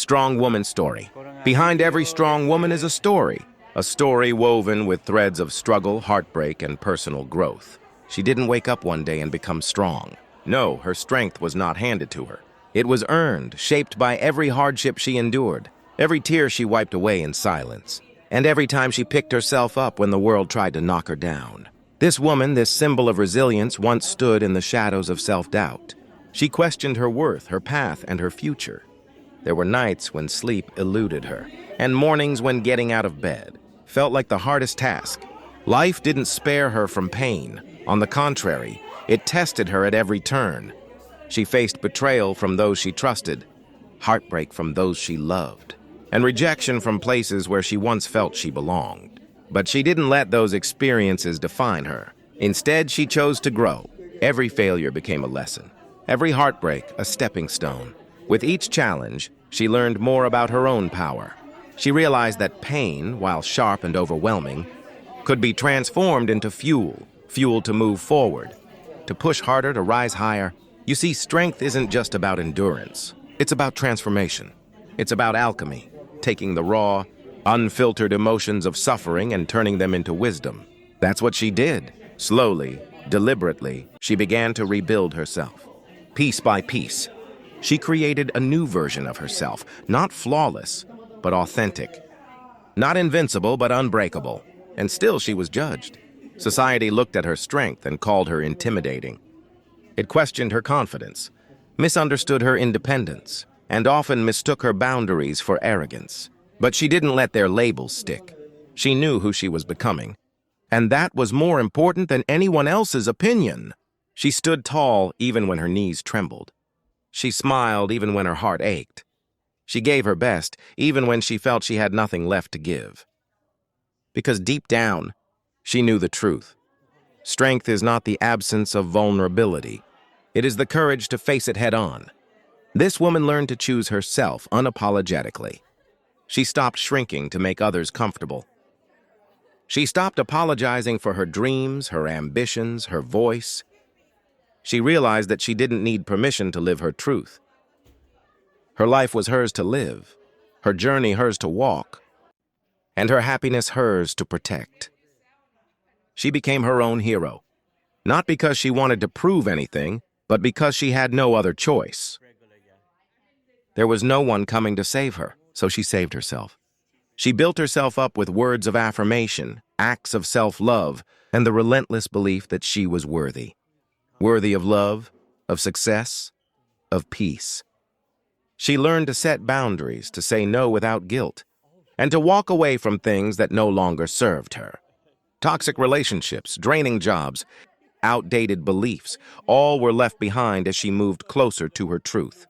Strong Woman Story. Behind every strong woman is a story woven with threads of struggle, heartbreak, and personal growth. She didn't wake up one day and become strong. No, her strength was not handed to her. It was earned, shaped by every hardship she endured, every tear she wiped away in silence, and every time she picked herself up when the world tried to knock her down. This woman, this symbol of resilience, once stood in the shadows of self-doubt. She questioned her worth, her path, and her future. There were nights when sleep eluded her, and mornings when getting out of bed felt like the hardest task. Life didn't spare her from pain. On the contrary, it tested her at every turn. She faced betrayal from those she trusted, heartbreak from those she loved, and rejection from places where she once felt she belonged. But she didn't let those experiences define her. Instead, she chose to grow. Every failure became a lesson, every heartbreak a stepping stone. With each challenge, she learned more about her own power. She realized that pain, while sharp and overwhelming, could be transformed into fuel to move forward, to push harder, to rise higher. You see, strength isn't just about endurance. It's about transformation. It's about alchemy, taking the raw, unfiltered emotions of suffering and turning them into wisdom. That's what she did. Slowly, deliberately, she began to rebuild herself. Piece by piece, she created a new version of herself, not flawless, but authentic. Not invincible, but unbreakable. And still she was judged. Society looked at her strength and called her intimidating. It questioned her confidence, misunderstood her independence, and often mistook her boundaries for arrogance. But she didn't let their labels stick. She knew who she was becoming, and that was more important than anyone else's opinion. She stood tall even when her knees trembled. She smiled even when her heart ached. She gave her best even when she felt she had nothing left to give. Because deep down, she knew the truth. Strength is not the absence of vulnerability. It is the courage to face it head-on. This woman learned to choose herself unapologetically. She stopped shrinking to make others comfortable. She stopped apologizing for her dreams, her ambitions, her voice. She realized that she didn't need permission to live her truth. Her life was hers to live, her journey hers to walk, and her happiness hers to protect. She became her own hero, not because she wanted to prove anything, but because she had no other choice. There was no one coming to save her, so she saved herself. She built herself up with words of affirmation, acts of self-love, and the relentless belief that she was worthy. Worthy of love, of success, of peace. She learned to set boundaries, to say no without guilt, and to walk away from things that no longer served her. Toxic relationships, draining jobs, outdated beliefs, all were left behind as she moved closer to her truth.